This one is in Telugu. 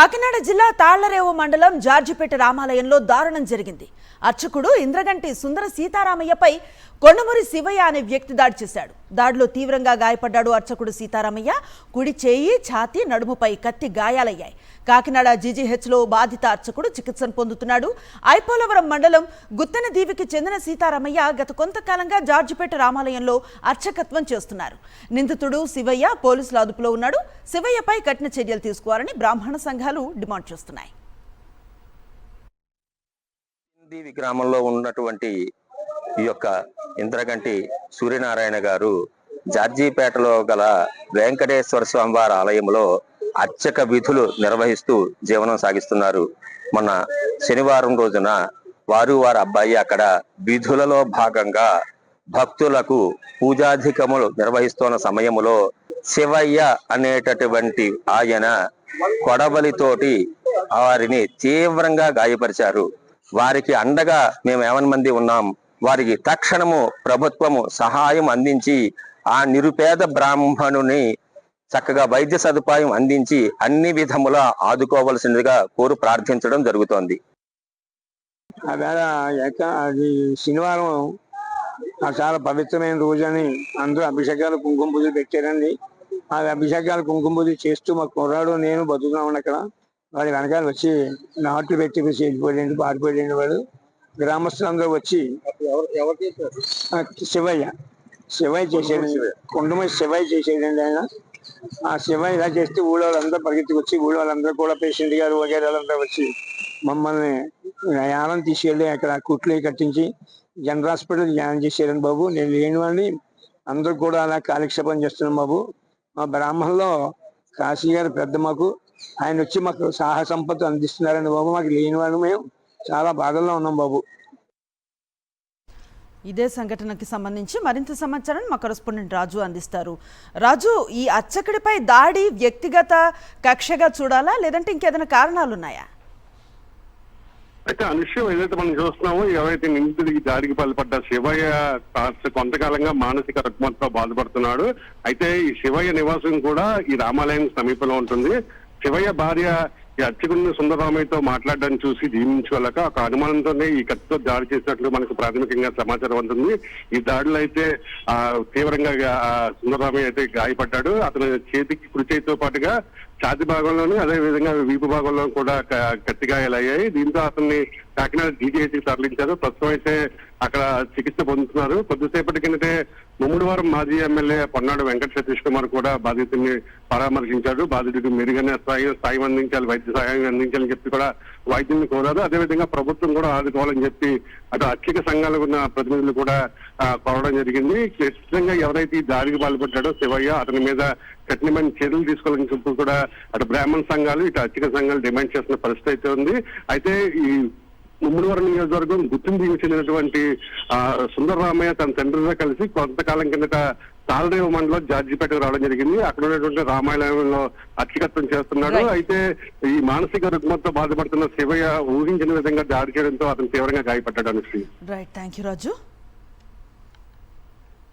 కాకినాడ జిల్లా తాళ్లరేవు మండలం జార్జిపేట రామాలయంలో దారుణం జరిగింది. అర్చకుడు ఇంద్రగంటి సుందర సీతారామయ్యపై కొండమూరి శివయ్య అనే వ్యక్తి దాడి చేశాడు. దాడిలో తీవ్రంగా గాయపడ్డాడు అర్చకుడు సీతారామయ్య. కుడి చేయి, ఛాతీ, నడుముపై కత్తి గాయాలయ్యాయి. కాకినాడ జీజీహెచ్లో బాధిత అర్చకుడు చికిత్సను పొందుతున్నాడు. ఐపోలవరం మండలం గుత్తెన దీవికి చెందిన సీతారామయ్య గత కొంతకాలంగా జార్జిపేట రామాలయంలో అర్చకత్వం చేస్తున్నారు. నిందితుడు శివయ్య పోలీసుల అదుపులో ఉన్నాడు. శివయ్యపై కఠిన చర్యలు తీసుకోవాలని బ్రాహ్మణ సంఘాలు డిమాండ్ చేస్తున్నాయి. దీవి గ్రామంలో ఉన్నటువంటి ఈ యొక్క ఇంద్రగంటి సూర్యనారాయణ గారు జార్జిపేటలో గల వెంకటేశ్వర స్వామివారి ఆలయంలో అర్చక విధులు నిర్వహిస్తూ జీవనం సాగిస్తున్నారు. మొన్న శనివారం రోజున వారి అబ్బాయి అక్కడ విధులలో భాగంగా భక్తులకు పూజాధికములు నిర్వహిస్తున్న సమయములో శివయ్య అనేటటువంటి ఆయన కొడబలితోటి వారిని తీవ్రంగా గాయపరిచారు. వారికి అండగా మేము 50 మంది ఉన్నాం. వారికి తక్షణము ప్రభుత్వము సహాయం అందించి ఆ నిరుపేద బ్రాహ్మణుని చక్కగా వైద్య సదుపాయం అందించి అన్ని విధములా ఆదుకోవలసిందిగా కోరు ప్రార్థించడం జరుగుతోంది. అది శనివారం చాలా పవిత్రమైన రోజు అని అందరూ అభిషేకాలు కుంకుమ పూజలు పెట్టారండి. ఆ అభిషేకాలు కుంకుమ పూజలు చేస్తూ మా కుర్రాడు నేను బతుకున్నామని అక్కడ వాడి వెనకాల వచ్చి నాట్లు పెట్టి చేసిపోయాడు, పారిపోయాడు. వాడు గ్రామస్తులందరూ వచ్చి శివయ్య చేసేది, కొండమూరి శివయ్య చేసేదండి ఆయన. ఆ శివయ్య ఇలా చేస్తే ఊళ్ళో వాళ్ళందరూ పరిగెత్తుకు వచ్చి ఊళ్ళో వాళ్ళందరూ కూడా పేషెంట్ గారు వగేరే వాళ్ళందరూ వచ్చి మమ్మల్ని యానం తీసుకెళ్ళి అక్కడ కుట్లు కట్టించి జనరల్ హాస్పిటల్ జాయిన్ చేశారండి బాబు. నేను లేనివాడిని అందరూ కూడా అలా కాలక్షేపం చేస్తున్నాం బాబు. మా బ్రాహ్మణంలో కాశీ గారు పెద్ద మాకు, ఆయన వచ్చి మాకు సహాయ సంపత్తి అందిస్తున్నారండి బాబు. మాకు లేని వాళ్ళు మేము చాలా బాధల్లో ఉన్నాం బాబు. ఇదే సంఘటనకి సంబంధించి మరింత సమాచారం మా కరెస్పాండెంట్ రాజు అందిస్తారు. రాజు, ఈ అర్చకుడిపై దాడి వ్యక్తిగత కక్షగా చూడాలా లేదంటే ఇంకేదైనా కారణాలు ఉన్నాయా? అయితే ఆ విషయం ఏదైతే మనం చూస్తున్నామో, ఎవరైతే నిందితుడికి దాడికి పాల్పడ్డ శివయ్య కొంతకాలంగా మానసిక రుగ్మతతో బాధపడుతున్నాడు. అయితే ఈ శివయ్య నివాసం కూడా ఈ రామాలయం సమీపంలో ఉంటుంది. శివయ్య భార్య ఈ అర్చకుడిని సుందరరామయ్యతో మాట్లాడడానికి చూసి జీవించుకోలేక ఒక అనుమానంతోనే ఈ కత్తితో దాడి చేసినట్లు మనకు ప్రాథమికంగా సమాచారం ఉంటుంది. ఈ దాడిలో అయితే తీవ్రంగా సుందరరామయ్య అయితే గాయపడ్డాడు. అతని చేతికి కుడి చేతితో పాటుగా ఛాతి భాగంలోని అదే విధంగా వీపు భాగంలో కూడా కత్తి గాయాలయ్యాయి. దీంతో అతన్ని కాకినాడ జీజీహెచ్కి తరలించారు. ప్రస్తుతం అయితే అక్కడ చికిత్స పొందుతున్నారు. కొద్దిసేపటి కిందటే ముమ్మడివారం మాజీ ఎమ్మెల్యే పొన్నాడు వెంకట సతీష్ కుమార్ కూడా బాధితుడిని పరామర్శించారు. బాధితుడికి మెరుగైన సాయం అందించాలి, వైద్య సహాయం అందించాలని చెప్పి కూడా వైద్యుల్ని కోరారు. అదేవిధంగా ప్రభుత్వం కూడా ఆదుకోవాలని చెప్పి అటు అర్చక సంఘాలకు ఉన్న ప్రతినిధులు కూడా కోరడం జరిగింది. ఖచ్చితంగా ఎవరైతే ఈ దాడికి పాల్పడ్డాడో శివయ్య, అతని మీద కఠినమైన చర్యలు తీసుకోవాలని చెప్పి కూడా అటు బ్రాహ్మణ సంఘాలు ఇటు అర్చక సంఘాలు డిమాండ్ చేస్తున్న పరిస్థితి అయితే ఉంది. అయితే ఈ ముమ్మడివరం నియోజకవర్గం గుర్తింపు దీవికి చెందినటువంటి సుందరరామయ్య తన తండ్రితో కలిసి కొంతకాలం కిందట తాళ్లరేవు మండలం జార్జిపేటకు రావడం జరిగింది. అక్కడ ఉన్నటువంటి రామాలయంలో అర్చకత్వం చేస్తున్నాడు. అయితే ఈ మానసిక రుగ్మతతో బాధపడుతున్న శివయ్య ఊహించిన విధంగా దాడి చేయడంతో అతను తీవ్రంగా గాయపడ్డాడు. Right, thank you Raju.